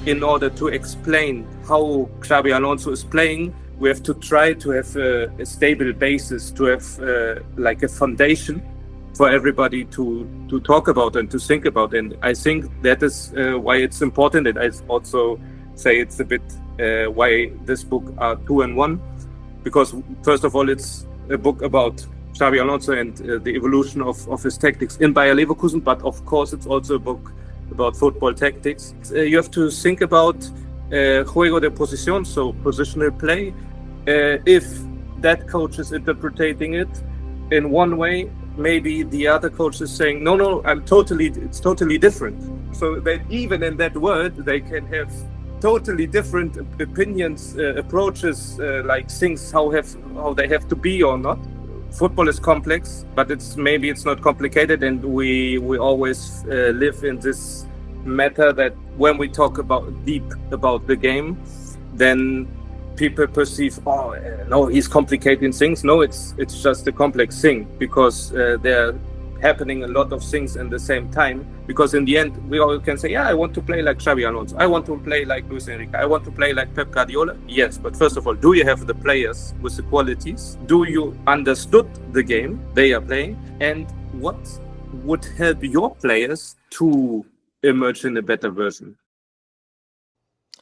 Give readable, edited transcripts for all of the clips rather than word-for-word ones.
in order to explain how Xabi Alonso is playing, we have to try to have a stable basis, to have like a foundation for everybody to talk about and to think about. And I think that is why it's important. And I also say it's a bit why this book are 2 in 1, because first of all, it's a book about Xabi Alonso and the evolution of his tactics in Bayer Leverkusen, but of course it's also a book about football tactics. You have to think about juego de posición, so positional play. If that coach is interpreting it in one way, maybe the other coach is saying, no, it's totally different. So that even in that word, they can have totally different opinions, approaches, like things how they have to be or not. Football is complex, but it's not complicated, and we always live in this matter that when we talk deep about the game, then people perceive, no, he's complicating things. No, it's just a complex thing, because there are happening a lot of things in the same time. Because in the end, we all can say, I want to play like Xabi Alonso, I want to play like Luis Enrique, I want to play like Pep Guardiola. Yes, but first of all, do you have the players with the qualities? Do you understood the game they are playing? And what would help your players to emerge in a better version?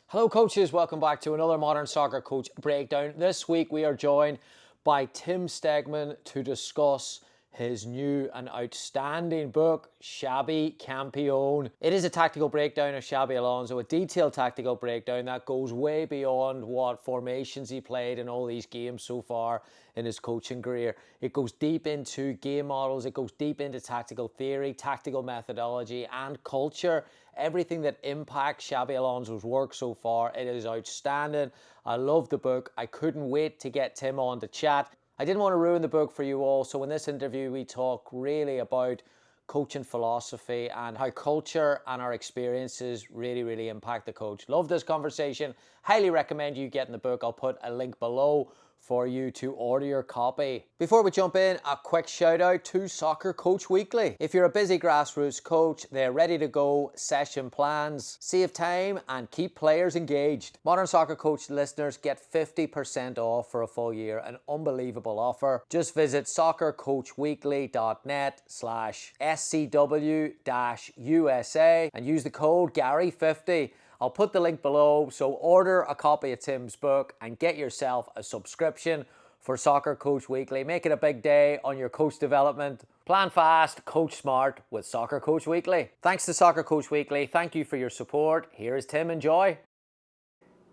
Hello coaches, welcome back to another Modern Soccer Coach Breakdown. This week we are joined by Tim Stegmann to discuss his new and outstanding book, Xabi Campeón. It is a tactical breakdown of Xabi Alonso, a detailed tactical breakdown that goes way beyond what formations he played in all these games so far in his coaching career. It goes deep into game models, it goes deep into tactical theory, tactical methodology and culture. Everything that impacts Xabi Alonso's work so far. It is outstanding. I love the book. I couldn't wait to get Tim on to chat. I didn't want to ruin the book for you all, so in this interview we talk really about coaching philosophy and how culture and our experiences really impact the coach. Love this conversation. Highly recommend you getting the book. I'll put a link below for you to order your copy. Before we jump in, a quick shout out to Soccer Coach Weekly. If you're a busy grassroots coach, they're ready to go session plans, save time and keep players engaged. Modern Soccer Coach listeners get 50% off for a full year, an unbelievable offer. Just visit soccercoachweekly.net/SCW-USA and use the code Gary50. I'll put the link below, so order a copy of Tim's book and get yourself a subscription for Soccer Coach Weekly. Make it a big day on your coach development. Plan fast, coach smart with Soccer Coach Weekly. Thanks to Soccer Coach Weekly. Thank you for your support. Here is Tim. Enjoy.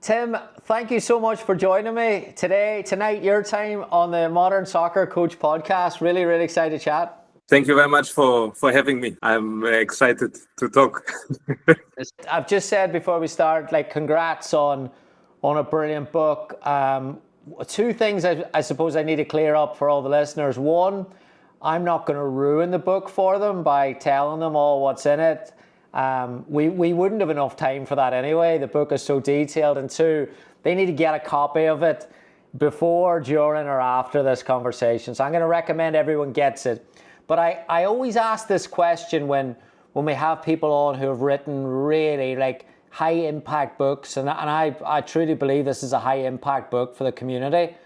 Tim, thank you so much for joining me tonight, your time on the Modern Soccer Coach podcast. Really excited to chat. Thank you very much for having me. I'm excited to talk. I've just said before we start, congrats on a brilliant book. Two things I suppose I need to clear up for all the listeners. One, I'm not going to ruin the book for them by telling them all what's in it. We wouldn't have enough time for that anyway. The book is so detailed. And two, they need to get a copy of it before, during, or after this conversation. So I'm going to recommend everyone gets it. But I always ask this question when we have people on who have written really high impact books, and I truly believe this is a high impact book for the community.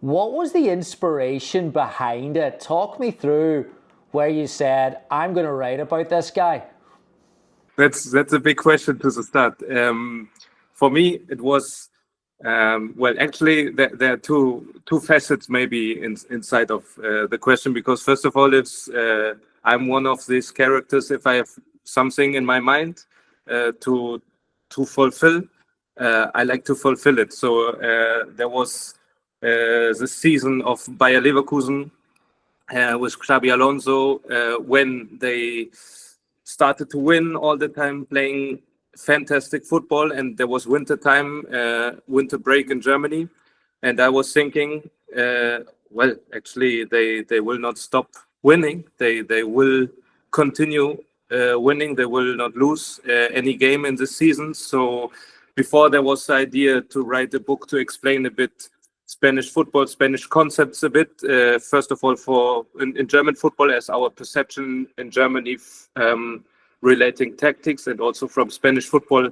What was the inspiration behind it? Talk me through where you said, I'm going to write about this guy. That's a big question to the start. For me, it was actually, there are two facets maybe inside of the question, because first of all, it's I'm one of these characters. If I have something in my mind to fulfill, I like to fulfill it. So there was the season of Bayer Leverkusen with Xabi Alonso when they started to win all the time, playing fantastic football, and there was winter break in Germany, and I was thinking, actually they will not stop winning. They will continue winning. They will not lose any game in this season. So before, there was the idea to write a book to explain a bit Spanish football, Spanish concepts a bit. First of all, in German football, as our perception in Germany relating tactics, and also from Spanish football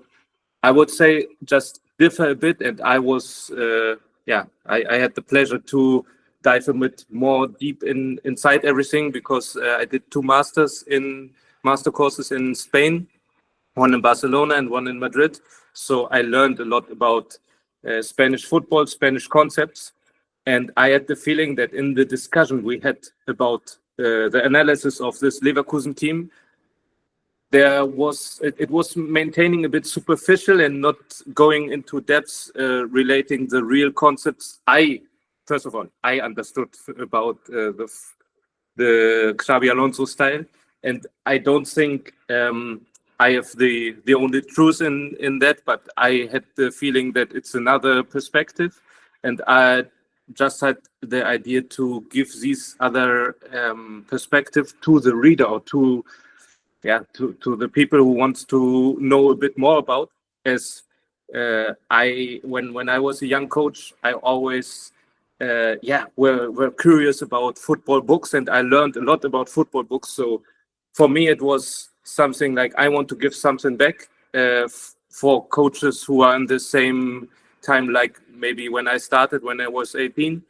I would say just differ a bit, and I was I had the pleasure to dive a bit more deep inside everything, because I did two master courses in Spain, one in Barcelona and one in Madrid. So I learned a lot about Spanish football, Spanish concepts, and I had the feeling that in the discussion we had about the analysis of this Leverkusen team, it was maintaining a bit superficial and not going into depths relating the real concepts. First of all, I understood about the Xabi Alonso style, and I don't think I have the only truth in that, but I had the feeling that it's another perspective, and I just had the idea to give these other perspective to the reader, or to the people who want to know a bit more about. As when I was a young coach, I always were curious about football books, and I learned a lot about football books. So for me, it was something like I want to give something back for coaches who are in the same time, like maybe when I started when I was 18.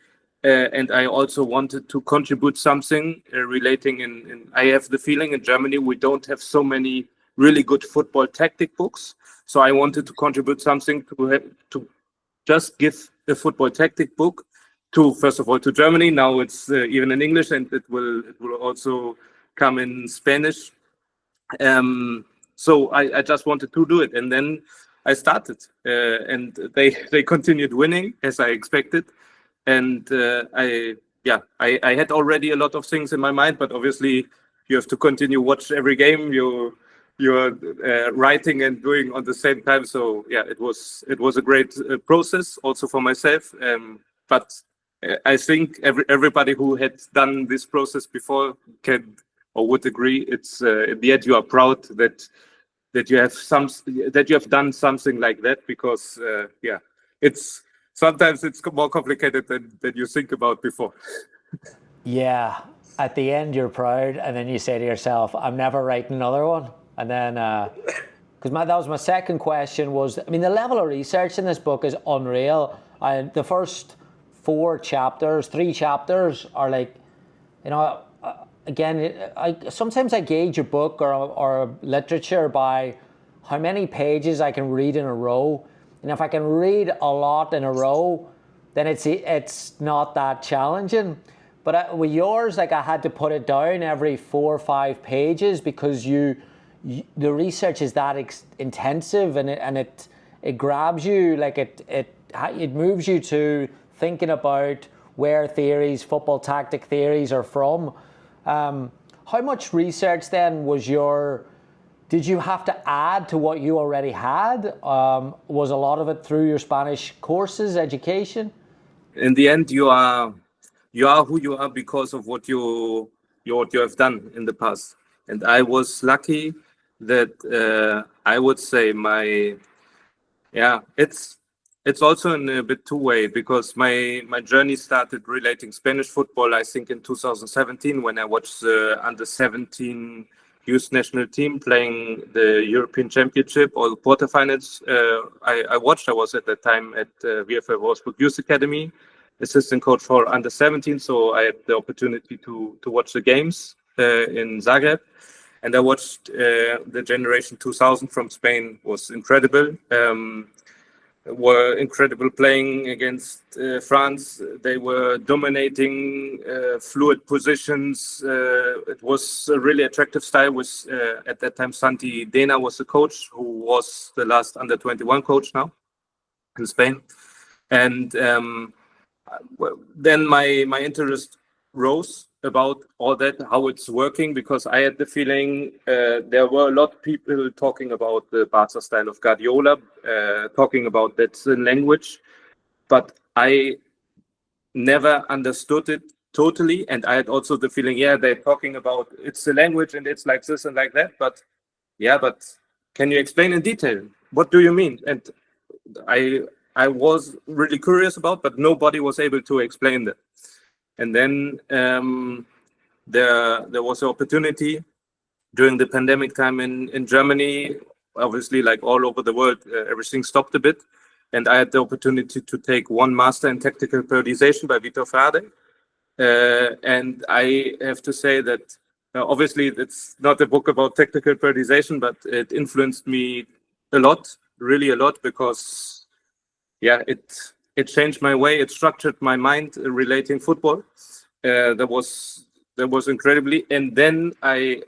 And I also wanted to contribute something relating I have the feeling in Germany we don't have so many really good football tactic books. So I wanted to contribute something to just give a football tactic book to, first of all, to Germany. Now it's even in English, and it will also come in Spanish. So I just wanted to do it, and then I started, and they continued winning as I expected. And I had already a lot of things in my mind, but obviously you have to continue watch every game. You're writing and doing on the same time. So yeah, it was a great process also for myself. But I think everybody who had done this process before can or would agree. It's in the end you are proud that you have done something like that, because it's. Sometimes it's more complicated than you think about before. Yeah, at the end you're proud, and then you say to yourself, I'm never writing another one. And then, because that was my second question, was, I mean, the level of research in this book is unreal. The first three chapters are like, again, sometimes I gauge a book or literature by how many pages I can read in a row. And if I can read a lot in a row, then it's not that challenging. But with yours, like, I had to put it down every 4 or 5 pages, because the research is that intensive, and it grabs you, like it moves you to thinking about where football tactic theories are from. How much research then did you have to add to what you already had? Was a lot of it through your Spanish courses, education? In the end, you are who you are because of what you have done in the past. And I was lucky that I would say it's also in a bit two-way, because my journey started relating Spanish football, I think, in 2017, when I watched the under-17 youth national team playing the European Championship or the quarterfinals. I was at that time at VfL Wolfsburg Youth Academy, assistant coach for under-17, so I had the opportunity to watch the games in Zagreb, and I watched the generation 2000 from Spain. Was incredible. Were incredible playing against France. They were dominating fluid positions. It was a really attractive style. With at that time, Santi Dena was the coach, who was the last under-21 coach now in Spain. And then my interest rose about all that, how it's working, because I had the feeling there were a lot of people talking about the Barca style of Guardiola, talking about that language, but I never understood it totally. And I had also the feeling, they're talking about it's the language and it's like this and like that, but can you explain in detail? What do you mean? And I was really curious about, but nobody was able to explain that. And then there was an opportunity during the pandemic time in Germany. obviously, like all over the world, everything stopped a bit. And I had the opportunity to take one master in tactical periodization by Vitor Frade. And I have to say that obviously it's not a book about tactical periodization, but it influenced me a lot, really a lot, because it changed my way. It structured my mind relating football. That was incredibly. And then I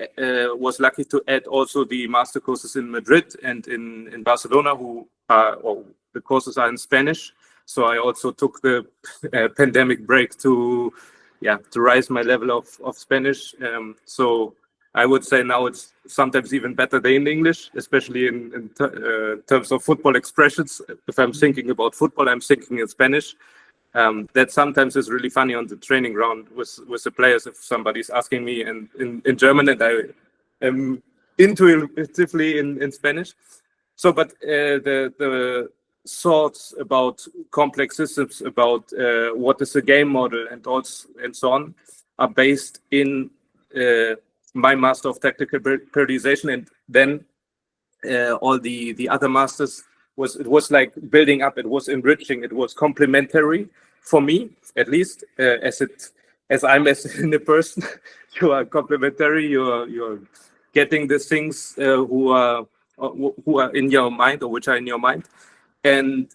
was lucky to add also the master courses in Madrid and in Barcelona, the courses are in Spanish. So I also took the pandemic break to rise my level of Spanish. So I would say now it's sometimes even better than in English, especially in terms of football expressions. If I'm thinking about football, I'm thinking in Spanish. That sometimes is really funny on the training ground with the players if somebody's asking me in German and I am intuitively in Spanish. So, but the thoughts about complex systems, about what is a game model and so on, are based in my master of tactical periodization, and then all the other masters it was like building up. It was enriching. It was complementary for me, at least, as I'm as in a person. You are complementary. You're getting the things who are in your mind, or which are in your mind. And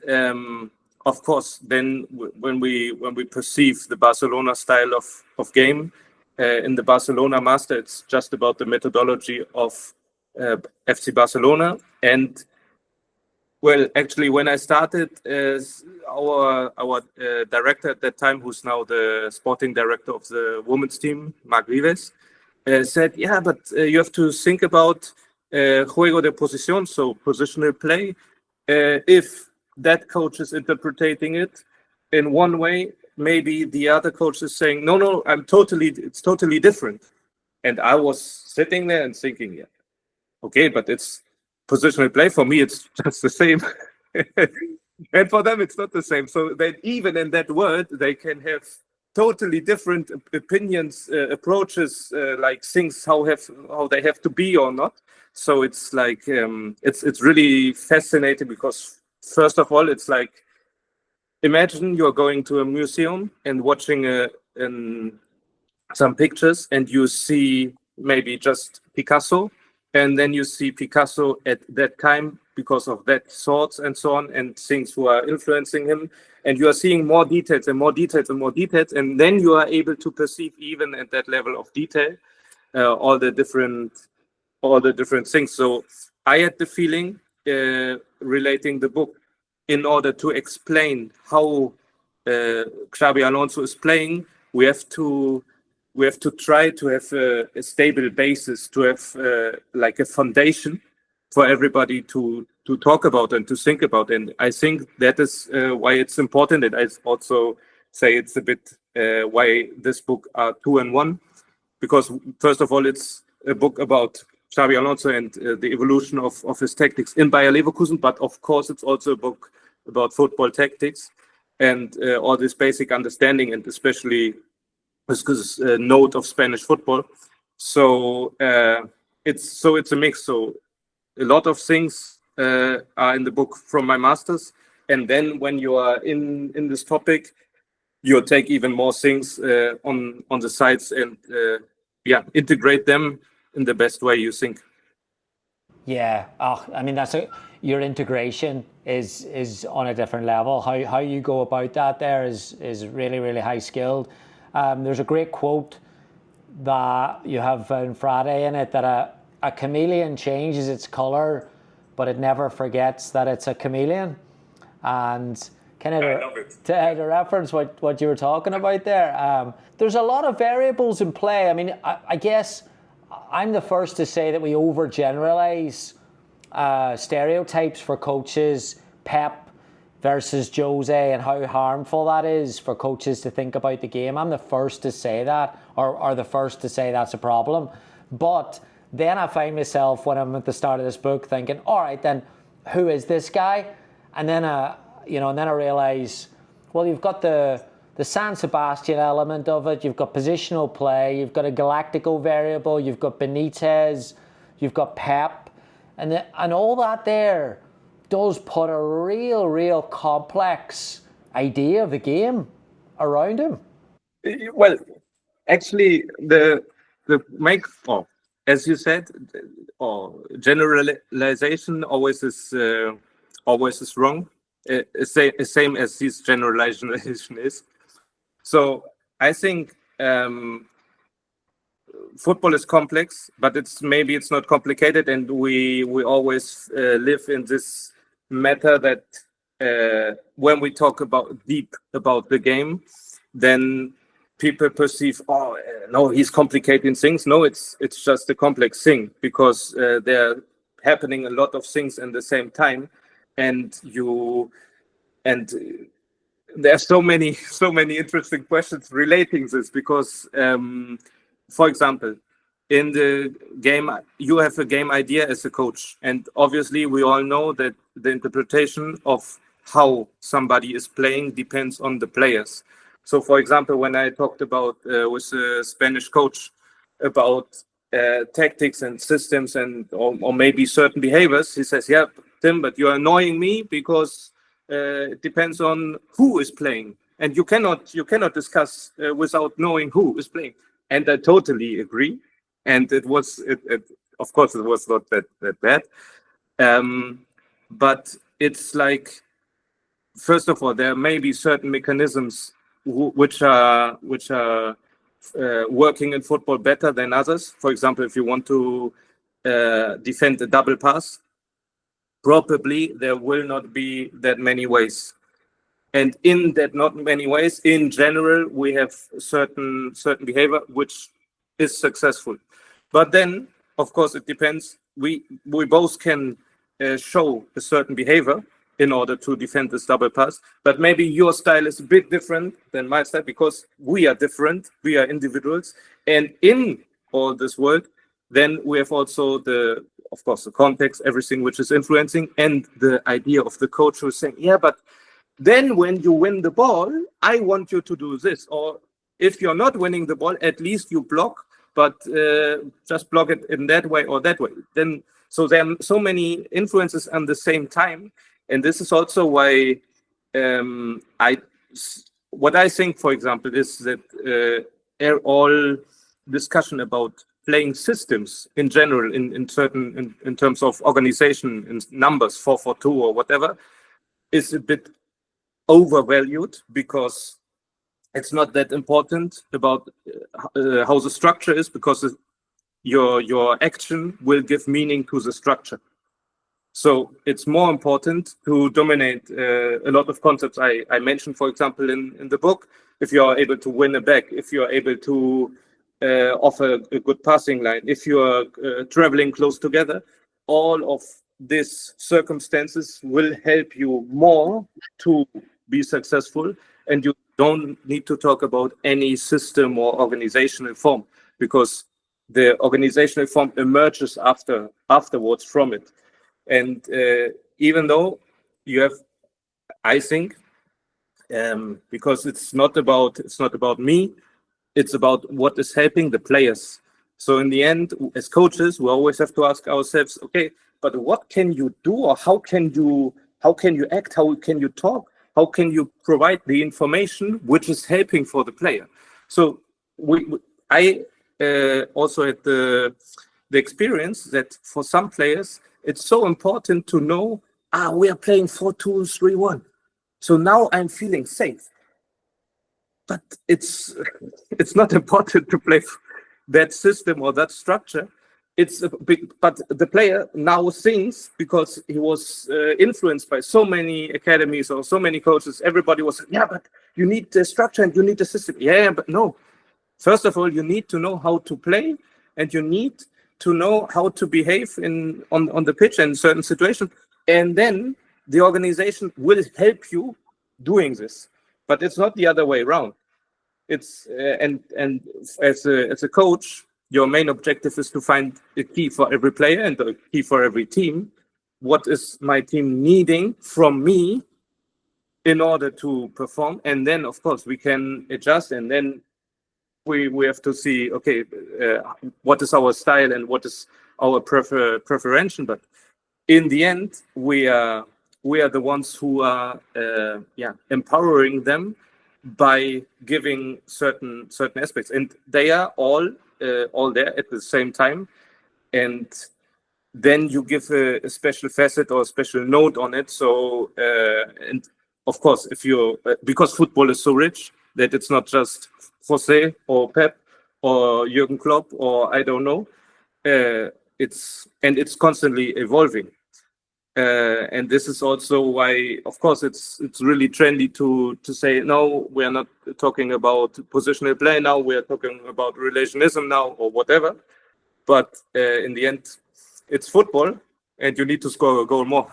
of course, then when we perceive the Barcelona style of game in the Barcelona master, it's just about the methodology of FC Barcelona. And well, actually, when I started, our director at that time, who's now the sporting director of the women's team, Marc Vives, said, "Yeah, but you have to think about juego de posición, so positional play. If that coach is interpreting it in one way, maybe the other coach is saying, no, it's totally different." And I was sitting there and thinking, yeah, okay, but it's positional play. For me, it's just the same. And for them, it's not the same. So that even in that word, they can have totally different opinions, approaches, like things how they have to be or not. So it's like it's really fascinating, because first of all, it's like, imagine you're going to a museum and watching some pictures, and you see maybe just Picasso, and then you see Picasso at that time because of that thoughts and so on, and things who are influencing him, and you are seeing more details and more details and more details, and then you are able to perceive, even at that level of detail, all the different things. So I had the feeling, relating the book, in order to explain how Xabi Alonso is playing, we have to try to have a stable basis, to have like a foundation for everybody to talk about and to think about. And I think that is why it's important. And I also say it's a bit why this book are 2 in 1, because first of all, it's a book about Xabi Alonso and the evolution of his tactics in Bayer Leverkusen, but of course it's also a book about football tactics and all this basic understanding, and especially this note of Spanish football. So it's a mix. So a lot of things are in the book from my masters, and then when you are in this topic, you take even more things on the sides and integrate them in the best way you think. Yeah, I mean, your integration is on a different level. How you go about that there is really, really high skilled. There's a great quote that you have in Frade in it, that a chameleon changes its color, but it never forgets that it's a chameleon. And kind of to reference what you were talking about there, there's a lot of variables in play. I mean, I guess I'm the first to say that we overgeneralize stereotypes for coaches, Pep versus Jose, and how harmful that is for coaches to think about the game. I'm the first to say that, or the first to say that's a problem. But then I find myself, when I'm at the start of this book, thinking, all right, then who is this guy? And then I realize, well, you've got the San Sebastian element of it, you've got positional play, you've got a galactical variable, you've got Benitez, you've got Pep, and all that there does put a real complex idea of the game around him. Well, actually, as you said, generalization always is wrong. Same as this generalization is. So I think football is complex, but it's not complicated, and we always live in this matter that when we talk deep about the game, then people perceive, no, he's complicating things. No, it's just a complex thing, because there are happening a lot of things in the same time, and there are so many interesting questions relating this, because for example, in the game, you have a game idea as a coach, and obviously we all know that the interpretation of how somebody is playing depends on the players. So, for example, when I talked about with a Spanish coach about tactics and systems or maybe certain behaviors, he says, "Yeah, Tim, but you're annoying me because it depends on who is playing, and you cannot discuss without knowing who is playing." And I totally agree. And of course, it was not that bad. But it's like, first of all, there may be certain mechanisms which are working in football better than others. For example, if you want to defend a double pass, probably there will not be that many ways. And in that not many ways, in general, we have certain behavior which is successful. But then, of course, it depends. We both can show a certain behavior in order to defend this double pass. But maybe your style is a bit different than my style, because we are different. We are individuals. And in all this world, then we have also of course, the context, everything which is influencing, and the idea of the coach who is saying, yeah, but then when you win the ball, I want you to do this. Or if you're not winning the ball, at least you block, but just block it in that way or that way. Then, so there are so many influences at the same time. And this is also why what I think, for example, is that all discussion about playing systems in general, in terms of organization, in numbers, 4-4-2 or whatever, is a bit overvalued, because it's not that important about how the structure is, because your action will give meaning to the structure. So it's more important to dominate a lot of concepts I mentioned, for example, in the book. If you are able to win a back, if you are able to offer a good passing line, if you are traveling close together, all of these circumstances will help you more to be successful, and you don't need to talk about any system or organizational form, because the organizational form emerges afterwards from it. And even though you have, I think, because it's not about me, it's about what is helping the players. So in the end, as coaches, we always have to ask ourselves, okay, but what can you do, or how can you act, how can you talk, how can you provide the information which is helping for the player? So I also had the experience that for some players, it's so important to know, we are playing 4-2-3-1. So now I'm feeling safe. But it's not important to play that system or that structure. But the player now thinks, because he was influenced by so many academies or so many coaches, everybody was, yeah, but you need the structure and you need the system. Yeah, but no. First of all, you need to know how to play, and you need to know how to behave on the pitch in certain situations. And then the organization will help you doing this. But it's not the other way around. It's and as a coach, your main objective is to find a key for every player and a key for every team. What is my team needing from me in order to perform? And then, of course, we can adjust, and then we have to see, okay, what is our style and what is our preference. But in the end, we are the ones who are empowering them by giving certain aspects, and they are all there at the same time. And then you give a special facet or a special note on it. So and of course, if you because football is so rich that it's not just Jose or Pep or Jürgen Klopp or I don't know. It's constantly evolving. And this is also why, of course, it's really trendy to say, no, we are not talking about positional play now, we are talking about relationism now, or whatever. But in the end, it's football, and you need to score a goal more.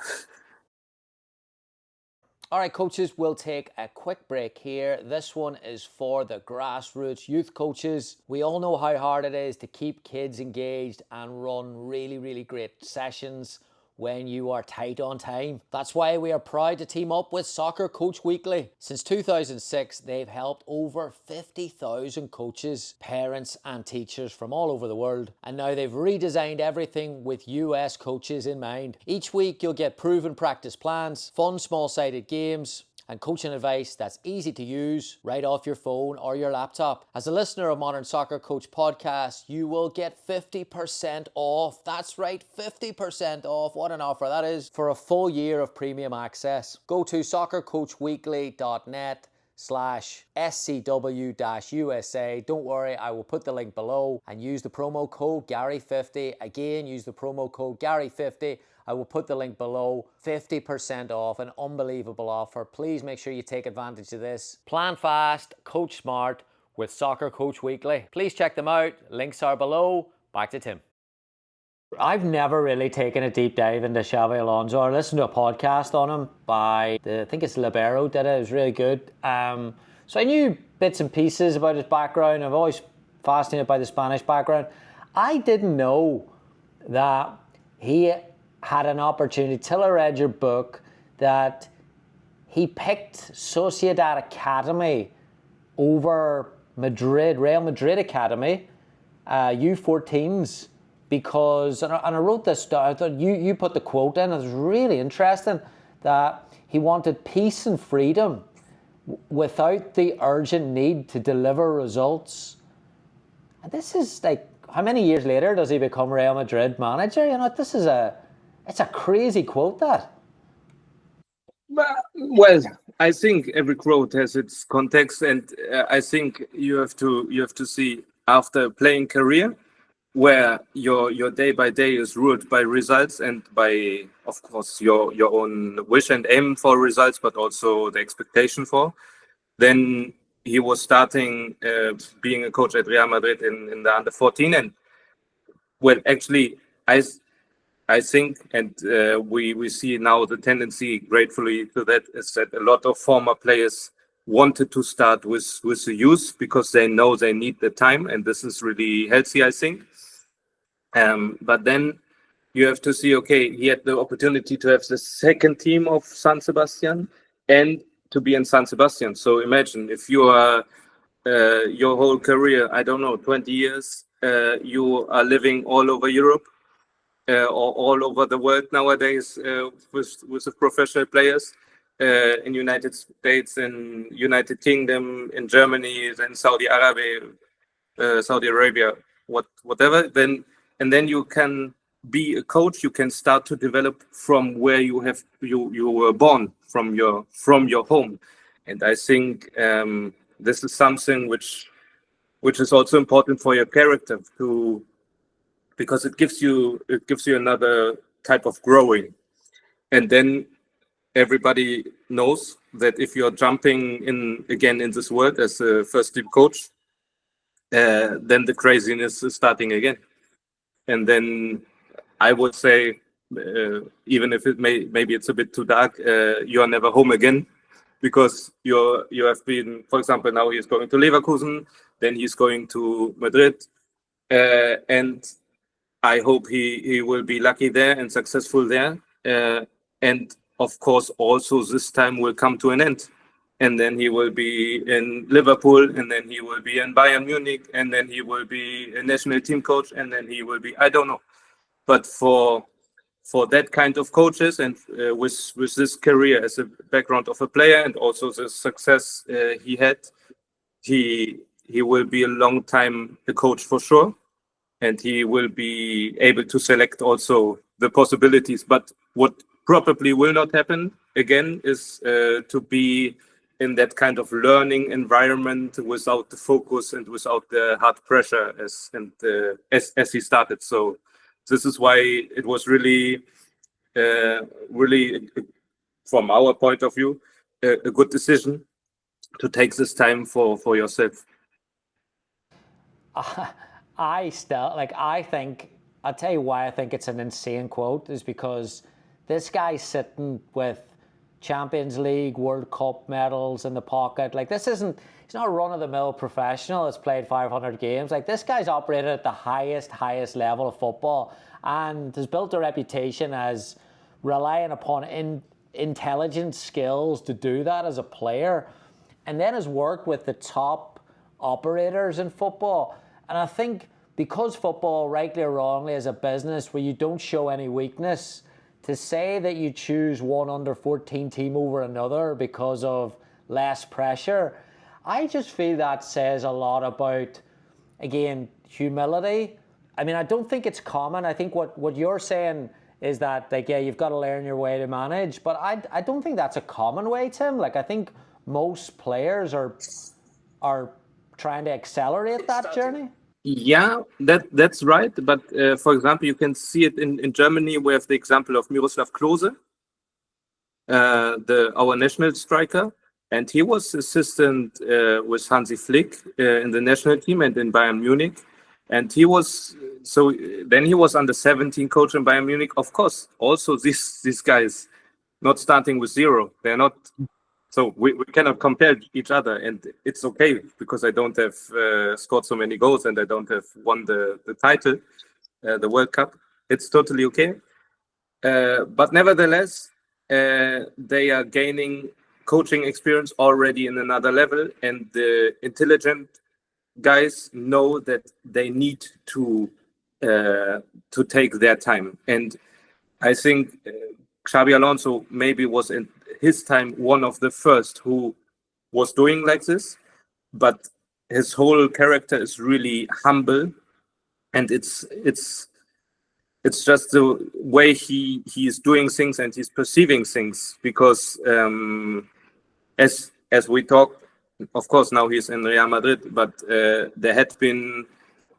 All right, coaches, we'll take a quick break here. This one is for the grassroots youth coaches. We all know how hard it is to keep kids engaged and run really, really great sessions when you are tight on time. That's why we are proud to team up with Soccer Coach Weekly. Since 2006, they've helped over 50,000 coaches, parents and teachers from all over the world. And now they've redesigned everything with US coaches in mind. Each week you'll get proven practice plans, fun small-sided games, and coaching advice that's easy to use right off your phone or your laptop. As a listener of Modern Soccer Coach podcast, you will get 50% off. That's right, 50% off. What an offer that is for a full year of premium access. Go to soccercoachweekly.net/SCW-USA. Don't worry, I will put the link below and use the promo code Gary50. Again, use the promo code Gary50. I will put the link below. 50% off, an unbelievable offer. Please make sure you take advantage of this. Plan fast, coach smart with Soccer Coach Weekly. Please check them out. Links are below. Back to Tim. I've never really taken a deep dive into Xabi Alonso. I listened to a podcast on him by, I think it's Libero did it. It was really good. So I knew bits and pieces about his background. I've always fascinated by the Spanish background. I didn't know that he had an opportunity, till I read your book, that he picked Sociedad Academy over Madrid, Real Madrid Academy, U14s, because, and I wrote this down, I thought you put the quote in, it was really interesting, that he wanted peace and freedom without the urgent need to deliver results. And this is like, how many years later does he become Real Madrid manager? You know, it's a crazy quote, that. Well, I think every quote has its context, and I think you have to see after playing career where your day by day is ruled by results and by, of course, your own wish and aim for results, but also the expectation for. Then he was starting being a coach at Real Madrid in the under 14, and well, actually, I think, and we see now the tendency, gratefully to that, is that a lot of former players wanted to start with the youth because they know they need the time, and this is really healthy, I think. But then you have to see, okay, he had the opportunity to have the second team of San Sebastian and to be in San Sebastian. So imagine if you are your whole career, I don't know, 20 years, you are living all over Europe. Or all over the world nowadays with the professional players in United States, in United Kingdom, in Germany, then Saudi Arabia, whatever. Then you can be a coach. You can start to develop from where you were born, from your home. And I think this is something which is also important for your character because it gives you another type of growing. And then everybody knows that if you're jumping in again in this world as a first team coach, then the craziness is starting again. And then I would say, even if maybe it's a bit too dark, you are never home again, because you have been, for example, now he's going to Leverkusen, then he's going to Madrid, and I hope he will be lucky there and successful there. And of course, also this time will come to an end. And then he will be in Liverpool, and then he will be in Bayern Munich, and then he will be a national team coach, and then he will be, I don't know. But for for that kind of coaches, and with this career as a background of a player and also the success he had, he will be a long time a coach for sure, and he will be able to select also the possibilities. But what probably will not happen again is to be in that kind of learning environment without the focus and without the hard pressure as he started. So this is why it was really from our point of view a good decision to take this time for yourself. I think, I'll tell you why I think it's an insane quote, is because this guy's sitting with Champions League, World Cup medals in the pocket. Like, he's not a run-of-the-mill professional that's played 500 games. Like, this guy's operated at the highest level of football and has built a reputation as relying upon intelligent skills to do that as a player, and then has worked with the top operators in football. And I think because football, rightly or wrongly, is a business where you don't show any weakness, to say that you choose one under-14 team over another because of less pressure, I just feel that says a lot about, again, humility. I mean, I don't think it's common. I think what you're saying is that, like, yeah, you've got to learn your way to manage, but I don't think that's a common way, Tim. Like, I think most players are trying to accelerate that journey. Yeah, that's right. But for example, you can see it in Germany. We have the example of Miroslav Klose, our national striker, and he was assistant with Hansi Flick in the national team and in Bayern Munich. And he was under 17 coach in Bayern Munich. Of course, also these guys not starting with zero. They're not. So we cannot compare each other, and it's okay because I don't have scored so many goals and I don't have won the title, the World Cup. It's totally okay. But nevertheless, they are gaining coaching experience already in another level, and the intelligent guys know that they need to take their time. And I think Xabi Alonso maybe was in his time one of the first who was doing like this, but his whole character is really humble, and it's just the way he is doing things and he's perceiving things. Because as we talk, of course now he's in Real Madrid, but there had been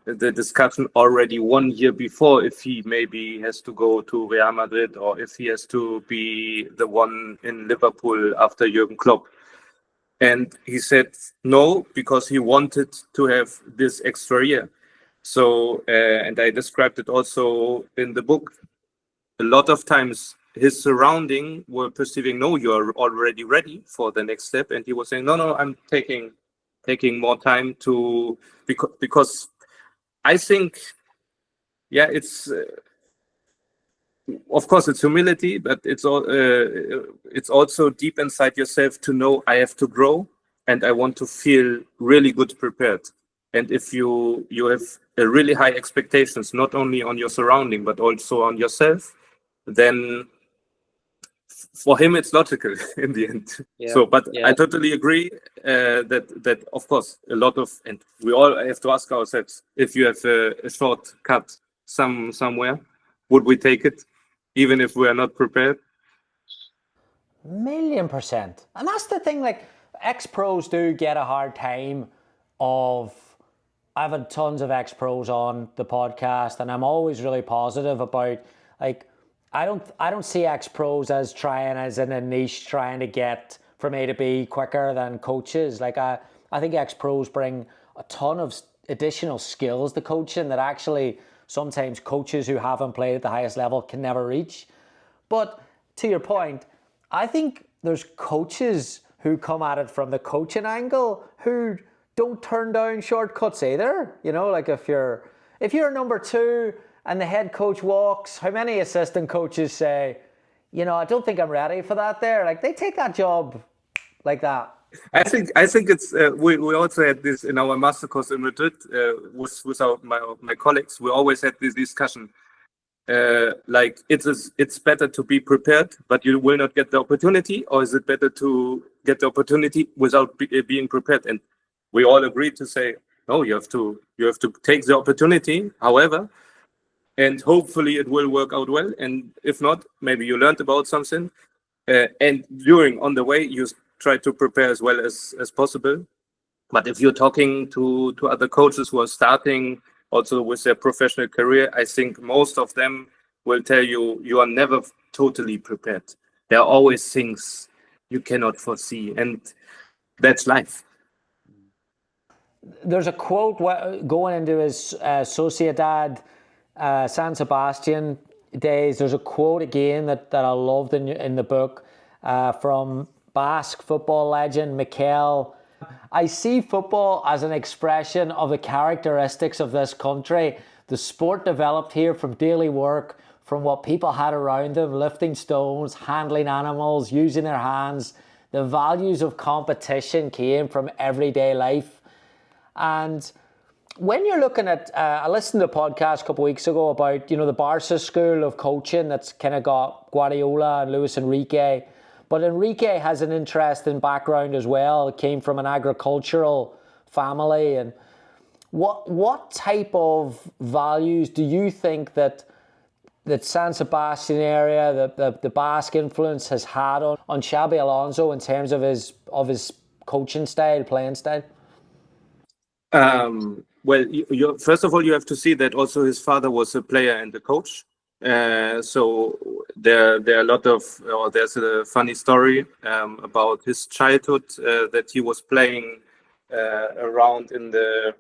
the discussion already 1 year before if he maybe has to go to Real Madrid or if he has to be the one in Liverpool after Jürgen Klopp. And he said no, because he wanted to have this extra year. So, and I described it also in the book, a lot of times his surrounding were perceiving, no, you are already ready for the next step. And he was saying, no, I'm taking more time to, because I think, yeah, it's of course it's humility, but it's also deep inside yourself to know I have to grow and I want to feel really good prepared. And if you have a really high expectations, not only on your surrounding but also on yourself, then for him it's logical in the end. Yeah, so, but yeah. I totally agree that of course a lot of, and we all have to ask ourselves, if you have a shortcut somewhere, would we take it, even if we are not prepared? 1,000,000%. And that's the thing, like, ex-pros do get a hard time of, I've had tons of ex-pros on the podcast, and I'm always really positive about, like, I don't see ex-pros as trying as in a niche, trying to get from A to B quicker than coaches. Like, I think ex-pros bring a ton of additional skills to coaching that actually sometimes coaches who haven't played at the highest level can never reach. But to your point, I think there's coaches who come at it from the coaching angle who don't turn down shortcuts either. You know, like if you're number two and the head coach walks, how many assistant coaches say, you know, I don't think I'm ready for that there? Like, they take that job like that. I think it's we also had this in our master course in Madrid with my colleagues. We always had this discussion. like it's better to be prepared, but you will not get the opportunity, or is it better to get the opportunity without being prepared? And we all agreed to say, no, you have to take the opportunity, however, and hopefully it will work out well. And if not, maybe you learned about something, and during on the way you try to prepare as well as possible. But if you're talking to other coaches who are starting also with their professional career, I think most of them will tell you you are never totally prepared. There are always things you cannot foresee, and that's life. There's a quote going into his Sociedad San Sebastian days. There's a quote again that I loved in the book from Basque football legend Mikel. I see football as an expression of the characteristics of this country. The sport developed here from daily work, from what people had around them, lifting stones, handling animals, using their hands. The values of competition came from everyday life. And when you're looking at, I listened to a podcast a couple of weeks ago about, the Barca school of coaching that's kind of got Guardiola and Luis Enrique. But Enrique has an interesting background as well. It came from an agricultural family. And what type of values do you think that San Sebastian area, the Basque influence has had on Xabi Alonso in terms of his coaching style, playing style? Well, first of all, you have to see that also his father was a player and a coach. So there are a lot of, there's a funny story about his childhood that he was playing around in the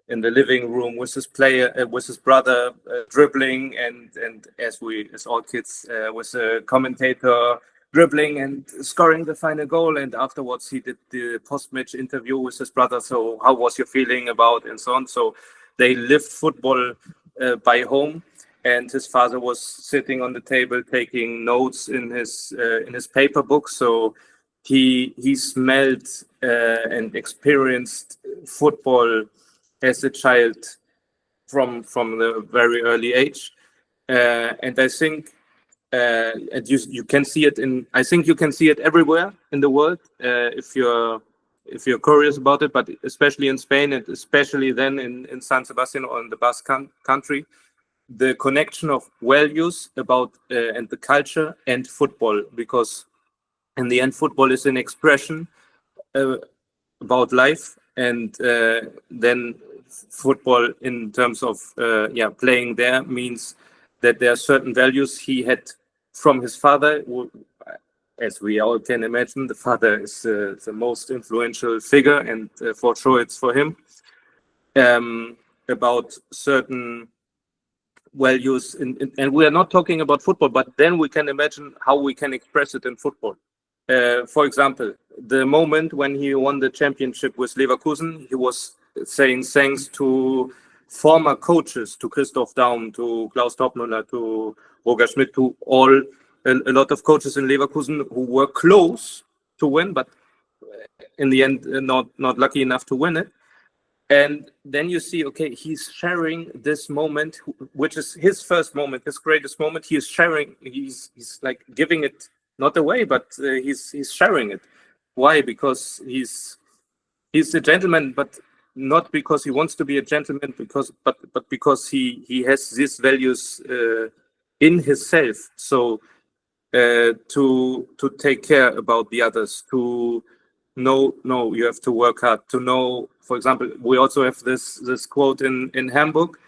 living room with his brother, dribbling and as all kids with a commentator dribbling and scoring the final goal. And afterwards he did the post-match interview with his brother. So how was your feeling about and so on? So they lived football by home. And his father was sitting on the table taking notes in his paper book. So he smelled and experienced football as a child from the very early age. And I think and you can see it I think you can see it everywhere in the world if you're curious about it, but especially in Spain and especially then in San Sebastian or in the Basque country. The connection of values about and the culture and football, because in the end football is an expression about life, and then football in terms of playing there means that there are certain values he had from his father. As we all can imagine, the father is the most influential figure, and for sure it's for him, about certain values, and we are not talking about football, but then we can imagine how we can express it in football. For example, the moment when he won the championship with Leverkusen, he was saying thanks to former coaches, to Christoph Daum, to Klaus Toppmüller, to Roger Schmidt, to a lot of coaches in Leverkusen who were close to win, but in the end not lucky enough to win it. And then you see, okay, he's sharing this moment, which is his first moment, his greatest moment. He's sharing, he's like giving it not away, but he's sharing it. Why? Because he's a gentleman, but not because he wants to be a gentleman, but because he has these values in himself. So to take care about the others, to know, you have to work hard. To know, for example, we also have this quote in Hamburg,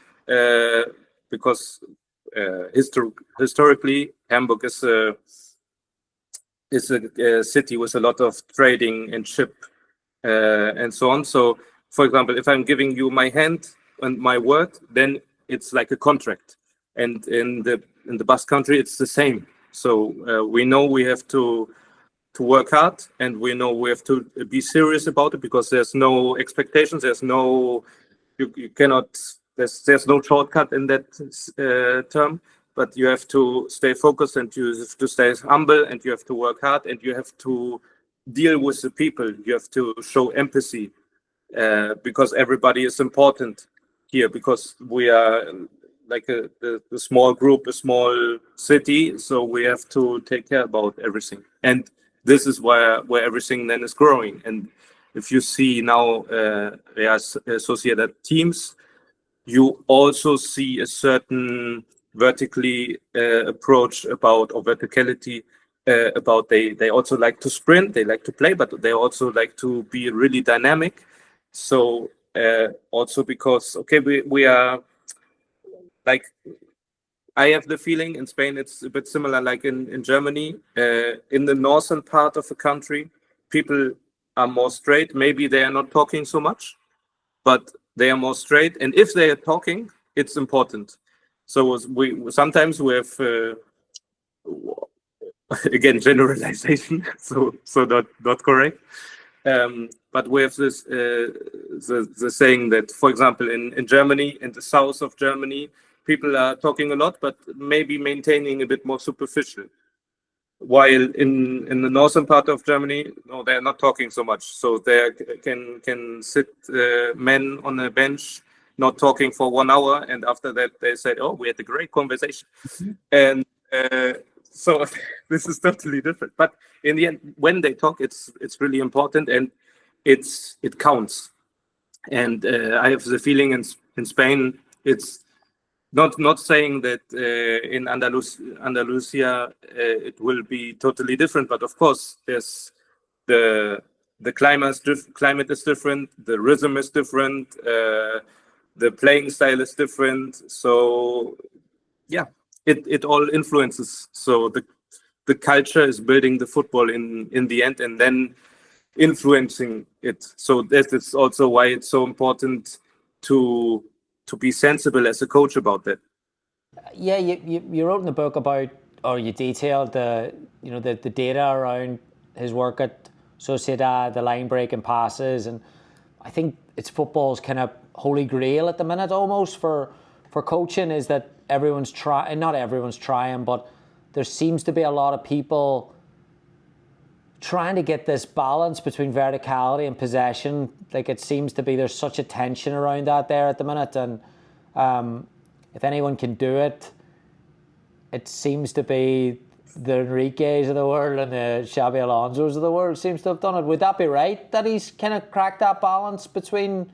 because historically Hamburg is a city with a lot of trading and ship and so on. So, for example, if I'm giving you my hand and my word, then it's like a contract. And in the Basque country, it's the same. So we know we have to work hard, and we know we have to be serious about it, because there's no expectations, there's no you cannot there's no shortcut in that term. But you have to stay focused, and you have to stay humble, and you have to work hard, and you have to deal with the people. You have to show empathy, because everybody is important here, because we are like the small group, a small city, so we have to take care about everything. And this is where everything then is growing. And if you see now Real Sociedad teams, you also see a certain vertically approach about, or verticality about, they also like to sprint, they like to play, but they also like to be really dynamic. So also because, okay, we are like, I have the feeling in Spain it's a bit similar like in Germany. In the northern part of the country, people are more straight. Maybe they are not talking so much, but they are more straight. And if they are talking, it's important. So we sometimes we have again generalization, so not correct. But we have this the saying that, for example, in Germany, in the south of Germany, people are talking a lot, but maybe maintaining a bit more superficial. While in the northern part of Germany, no, they're not talking so much. So they can sit men on a bench, not talking for 1 hour, and after that they said, "Oh, we had a great conversation," and so this is totally different. But in the end, when they talk, it's really important, and it counts. And I have the feeling in Spain, it's not saying that in Andalusia it will be totally different, but of course there's the climate is different, the rhythm is different, the playing style is different. So yeah, it all influences. So the culture is building the football in the end, and then influencing it. So that is also why it's so important to be sensible as a coach about that. Yeah, you wrote in the book about, or you detailed the data around his work at Sociedad, the line breaking passes, and I think it's football's kind of holy grail at the minute almost for coaching, is that everyone's trying, not everyone's trying, but there seems to be a lot of people trying to get this balance between verticality and possession. Like, it seems to be there's such a tension around that there at the minute, and if anyone can do it, it seems to be the Enriques of the world and the Xabi Alonsos of the world seems to have done it. Would that be right, that he's kind of cracked that balance between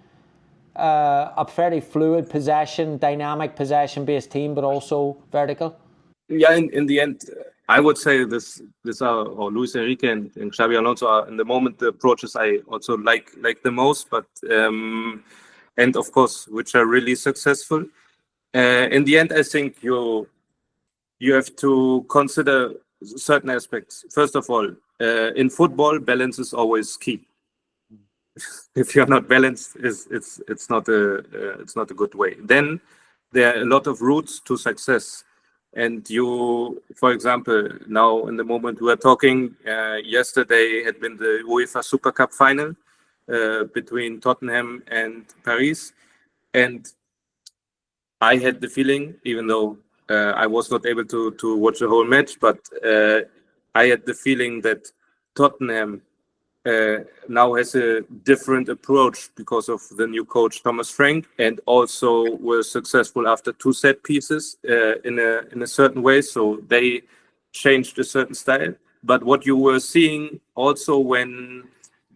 a fairly fluid possession, dynamic possession-based team, but also vertical? Yeah, in the end, I would say this are, or Luis Enrique and Xabi Alonso are in the moment the approaches I also like the most, but and of course which are really successful. In the end, I think you have to consider certain aspects. First of all, in football, balance is always key. If you're not balanced, it's not a good way. Then there are a lot of routes to success. And you, for example, now in the moment we are talking, yesterday had been the UEFA Super Cup final between Tottenham and Paris, and I had the feeling, even though I was not able to watch the whole match, but I had the feeling that Tottenham now has a different approach because of the new coach Thomas Frank, and also were successful after 2 set pieces in a certain way. So they changed a certain style. But what you were seeing also when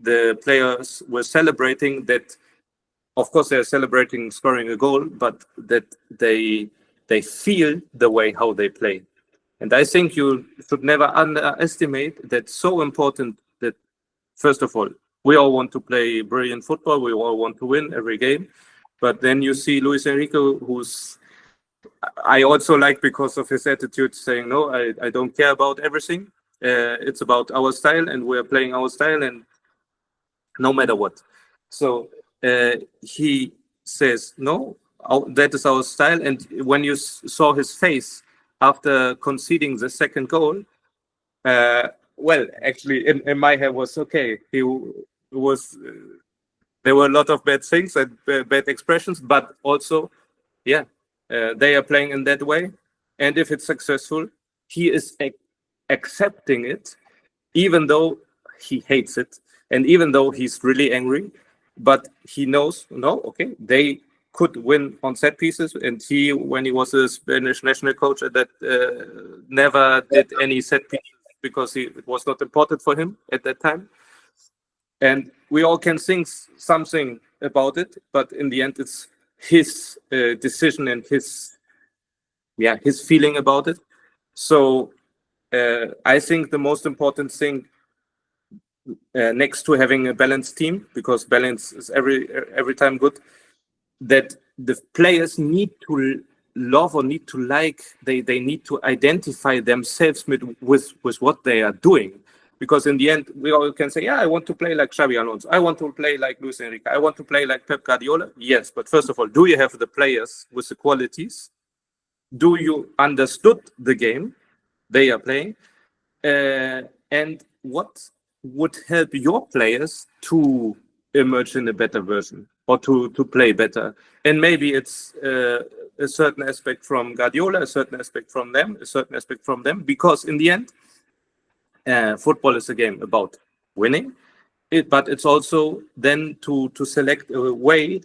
the players were celebrating, that of course they're celebrating scoring a goal, but that they feel the way how they play. And I think you should never underestimate that. So important that, first of all, we all want to play brilliant football. We all want to win every game. But then you see Luis Enrique, who's I also like because of his attitude, saying, no, I don't care about everything. It's about our style, and we're playing our style, and no matter what. So he says, no, that is our style. And when you saw his face after conceding the second goal, well, actually, in my head was okay. He was. There were a lot of bad things and bad expressions, but also, yeah, they are playing in that way. And if it's successful, he is accepting it, even though he hates it, and even though he's really angry. But he knows, no, okay, they could win on set pieces, and he, when he was a Spanish national coach, that never did any set pieces because it was not important for him at that time. And we all can think something about it, but in the end, it's his decision and his feeling about it. So I think the most important thing, next to having a balanced team, because balance is every time good, that the players need to love or need to like, they need to identify themselves with what they are doing. Because in the end, we all can say, yeah, I want to play like Xabi Alonso. I want to play like Luis Enrique. I want to play like Pep Guardiola. Yes, but first of all, do you have the players with the qualities? Do you understood the game they are playing? And what would help your players to emerge in a better version or to play better? And maybe it's a certain aspect from Guardiola, a certain aspect from them, a certain aspect from them, because in the end, football is a game about winning, but it's also then to select a way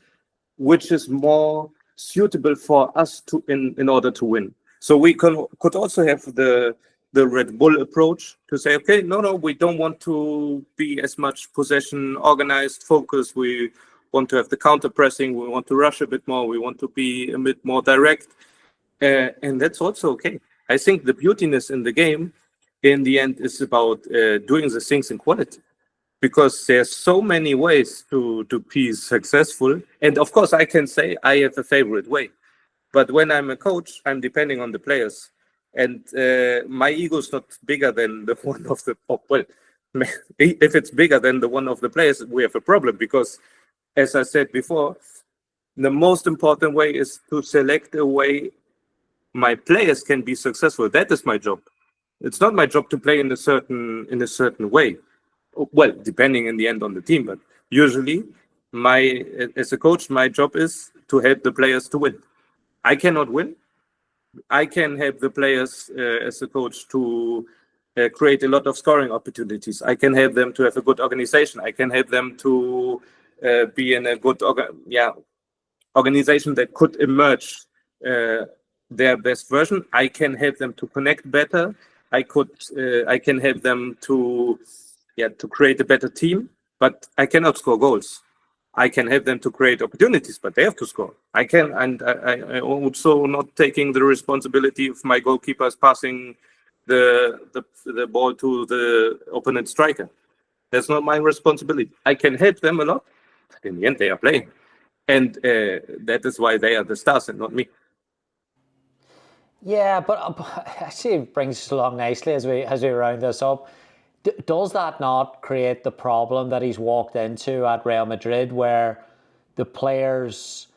which is more suitable for us to in order to win. So we could also have the Red Bull approach to say, okay, no, we don't want to be as much possession, organized, focused. We want to have the counter pressing. We want to rush a bit more. We want to be a bit more direct, and that's also okay. I think the beautiness in the game, in the end, is about doing the things in quality, because there's so many ways to be successful. And of course, I can say I have a favorite way, but when I'm a coach, I'm depending on the players, and my ego is not bigger than the one of the. Well, if it's bigger than the one of the players, we have a problem, because, as I said before, the most important way is to select a way my players can be successful. That is my job. It's not my job to play in a certain way. Well, depending in the end on the team, but usually, as a coach, my job is to help the players to win. I cannot win. I can help the players as a coach to create a lot of scoring opportunities. I can help them to have a good organization. I can help them to be in a good organization that could emerge their best version. I can help them to connect better. I can help them to create a better team, but I cannot score goals. I can help them to create opportunities, but they have to score. I also not taking the responsibility of my goalkeepers passing the ball to the opponent striker. That's not my responsibility. I can help them a lot, but in the end, they are playing, and that is why they are the stars and not me. Yeah, but actually it brings us along nicely as we round this up. Does that not create the problem that he's walked into at Real Madrid, where the players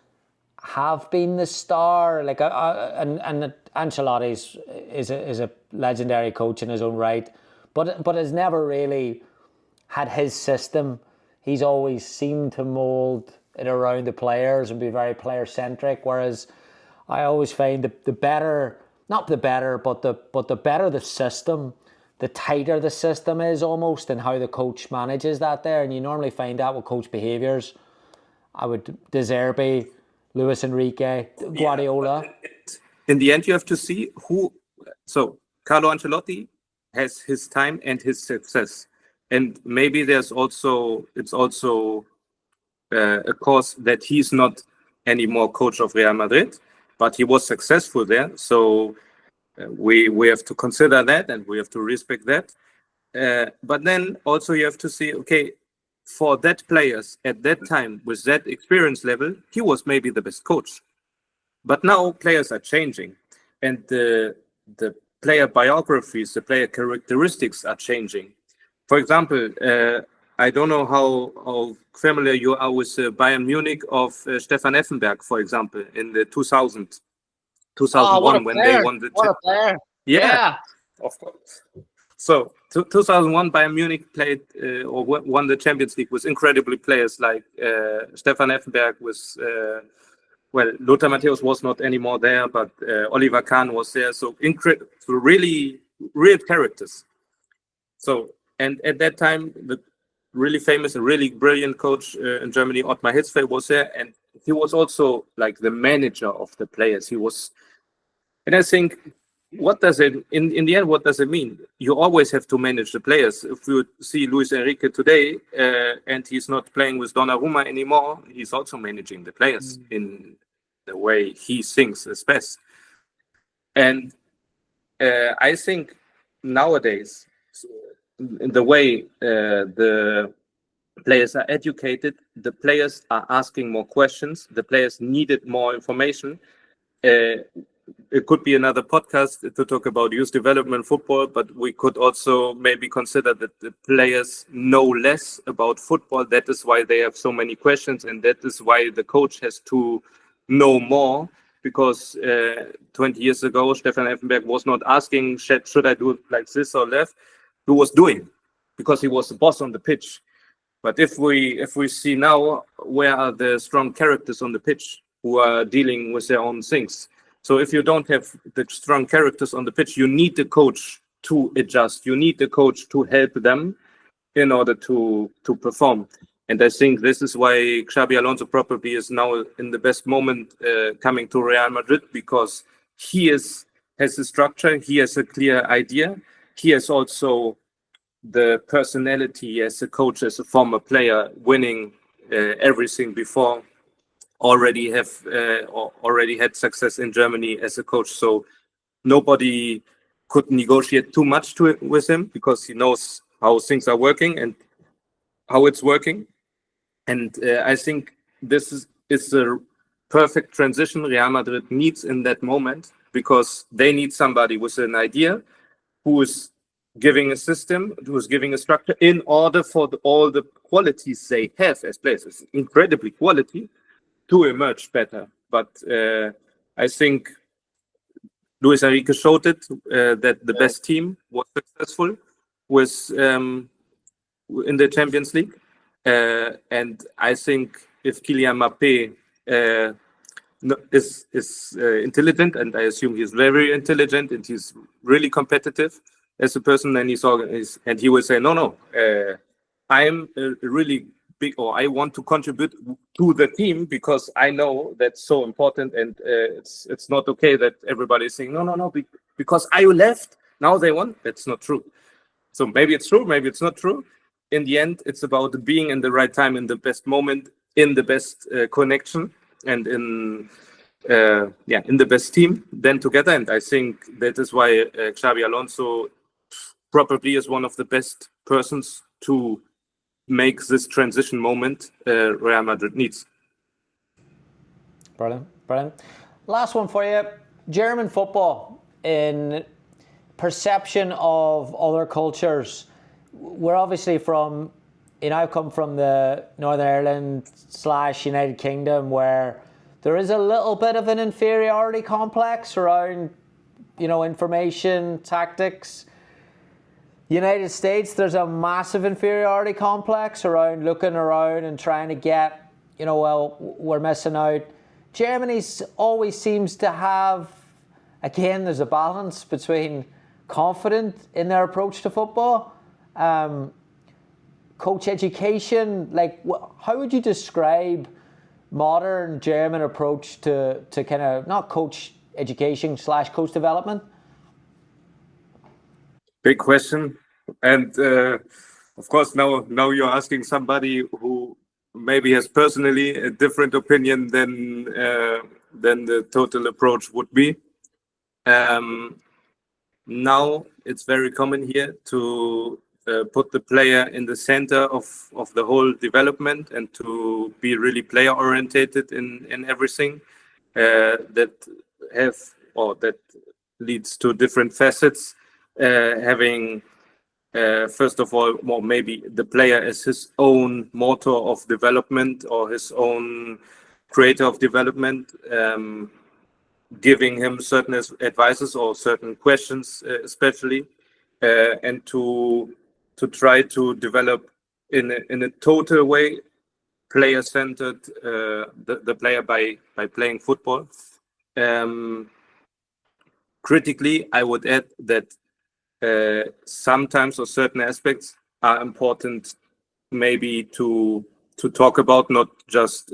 have been the star? Like, and Ancelotti is a legendary coach in his own right, but has never really had his system. He's always seemed to mold it around the players and be very player centric. Whereas I always find the better the system, the tighter the system is almost, and how the coach manages that there. And you normally find that with coach behaviours. I would De Zerbi, Luis Enrique, Guardiola. In the end, you have to see who. So Carlo Ancelotti has his time and his success, and maybe it's also a cause that he's not anymore coach of Real Madrid, but he was successful there. So we have to consider that, and we have to respect that. But then also you have to see, okay, for that players at that time with that experience level, he was maybe the best coach. But now players are changing, and the player biographies, the player characteristics are changing. For example, I don't know how familiar you are with Bayern Munich of Stefan Effenberg, for example, in the 2001 when they won the What a player. Yeah, of course. So 2001 Bayern Munich played or won the Champions League with incredibly players like Stefan Effenberg, with Lothar Matthäus was not anymore there, but Oliver Kahn was there. So really real characters. So, and at that time, the really famous and really brilliant coach in Germany, Ottmar Hitzfeld, was there, and he was also like the manager of the players. He was, and I think, what does it in the end? What does it mean? You always have to manage the players. If you see Luis Enrique today, and he's not playing with Donnarumma anymore, he's also managing the players in the way he thinks is best. And I think nowadays, in the way the players are educated, the players are asking more questions, the players needed more information. It could be another podcast to talk about youth development football, but we could also maybe consider that the players know less about football. That is why they have so many questions, and that is why the coach has to know more. Because 20 years ago, Stefan Effenberg was not asking, should I do it like this or left? He was doing, because he was the boss on the pitch. But if we see now, where are the strong characters on the pitch who are dealing with their own things? So if you don't have the strong characters on the pitch, you need the coach to adjust. You need the coach to help them in order to perform. And I think this is why Xabi Alonso probably is now in the best moment coming to Real Madrid, because he has a structure, he has a clear idea, he has also the personality as a coach, as a former player, winning everything before, already had success in Germany as a coach. So nobody could negotiate too much with him, because he knows how things are working and how it's working. And I think this is a perfect transition Real Madrid needs in that moment, because they need somebody with an idea, who is giving a system, who is giving a structure, in order for all the qualities they have as players. It's incredibly quality to emerge better. But I think Luis Enrique showed it, that the best team was successful with in the Champions League. And I think if Kylian Mbappé is intelligent, and I assume he's very intelligent, and he's really competitive as a person, then and he will say, no, I'm really big, or I want to contribute to the team, because I know that's so important, and it's not okay that everybody is saying no, because I left, now they won. That's not true. So maybe it's true, maybe it's not true. In the end, it's about being in the right time, in the best moment, in the best connection, and in the best team then together. And I think that is why Xabi Alonso probably is one of the best persons to make this transition moment Real Madrid needs. Brilliant. Last one for you. German football, in perception of other cultures. We're obviously I've come from the Northern Ireland / United Kingdom, where there is a little bit of an inferiority complex around, information, tactics. United States, there's a massive inferiority complex around looking around and trying to get, we're missing out. Germany always seems to have, again, there's a balance between confident in their approach to football, coach education. Like, how would you describe modern German approach to kind of, not coach education / coach development? Big question. And of course, now you're asking somebody who maybe has personally a different opinion than the total approach would be. Now it's very common here to put the player in the center of the whole development, and to be really player orientated in everything that leads to different facets. Having first of all, maybe the player as his own motor of development, or his own creator of development, giving him certain advices or certain questions, especially, and to try to develop in a total way, player-centered, the player by playing football. Critically, I would add that sometimes, or certain aspects are important maybe to talk about, not just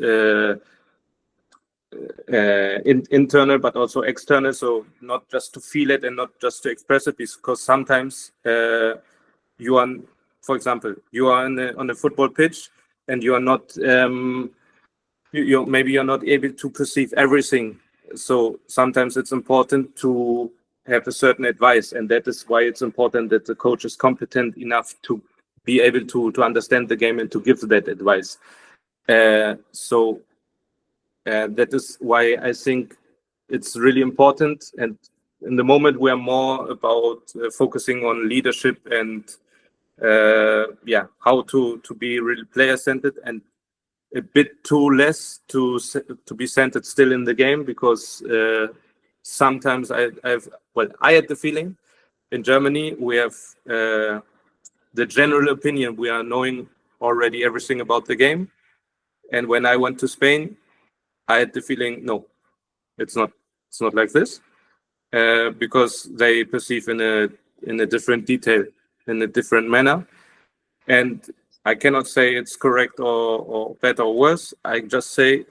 internal but also external. So not just to feel it and not just to express it, because sometimes you are, for example, you are on a football pitch and you are not maybe you're not able to perceive everything. So sometimes it's important to have a certain advice, and that is why it's important that the coach is competent enough to be able to understand the game and to give that advice. So that is why I think it's really important. And in the moment, we are more about focusing on leadership and how to be really player centered, and a bit too less to be centered still in the game, because sometimes I had the feeling in Germany we have the general opinion, we are knowing already everything about the game, and when I went to Spain, I had the feeling, no, it's not like this, because they perceive in a different detail, in a different manner. And I cannot say it's correct or better or worse. I just say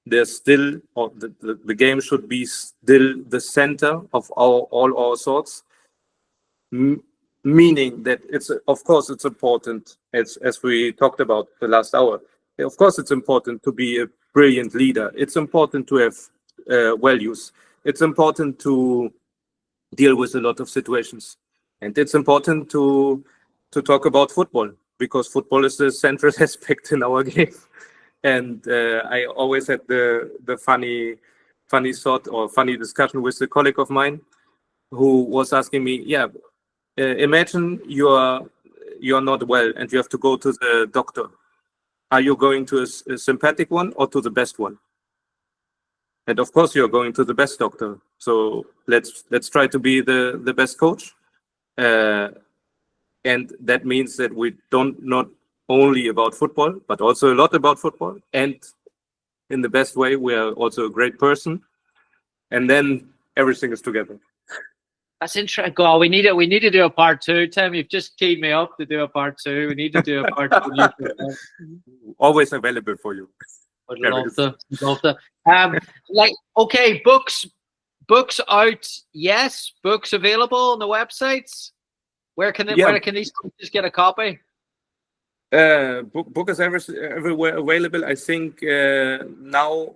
there's still, or the game should be still the center of all our thoughts. Meaning that of course it's important, as we talked about the last hour. Of course it's important to be a brilliant leader. It's important to have values. It's important to deal with a lot of situations, and it's important to talk about football, because football is the central aspect in our game. And I always had the funny thought or funny discussion with a colleague of mine who was asking me, imagine you're not well and you have to go to the doctor. Are you going to a sympathetic one or to the best one? And of course you're going to the best doctor. So let's try to be the best coach. And that means that we don't not only about football, but also a lot about football. And in the best way, we are also a great person. And then everything is together. That's interesting. God, we need to do a part 2. Tim, you've just keyed me up to do a part 2. We need to do a part 2. Always available for you. Would love to. Okay, books out. Yes, books available on the websites. Where can these coaches get a copy? Book is everywhere available. I think now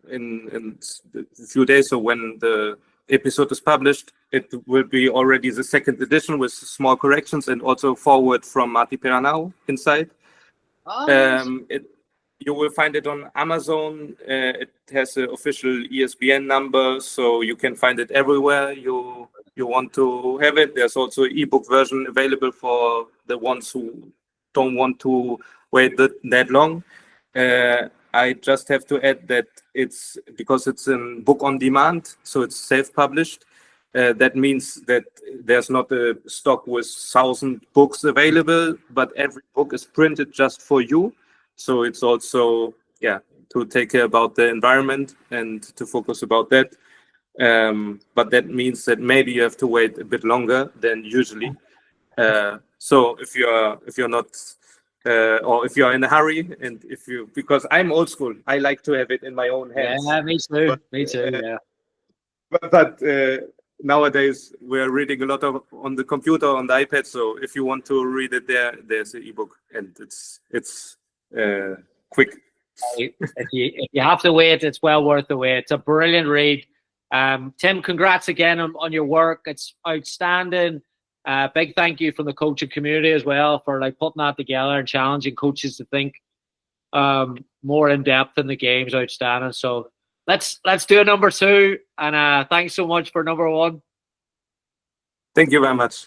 in a few days, so when the episode is published, it will be already the 2nd edition with small corrections and also forward from Marti Peranao inside. Nice. You will find it on Amazon. It has an official ESPN number, so you can find it everywhere you want to have it. There's also an ebook version available for the ones who don't want to wait that long. I just have to add that it's because it's a book on demand, so it's self-published. That means that there's not a stock with 1,000 books available, but every book is printed just for you. So it's also, to take care about the environment and to focus about that. But that means that maybe you have to wait a bit longer than usually. So if you're not, or if you're in a hurry, and because I'm old school, I like to have it in my own hands. Yeah, me too. Me too. Yeah. But nowadays we're reading a lot on the computer, on the iPad. So if you want to read it there's an ebook, and it's quick. If you have to wait, it's well worth the wait. It's a brilliant read. Tim, congrats again on your work. It's outstanding. Big thank you from the coaching community as well for putting that together and challenging coaches to think more in depth in the game's outstanding. So let's do a number 2, and thanks so much for number 1. Thank you very much.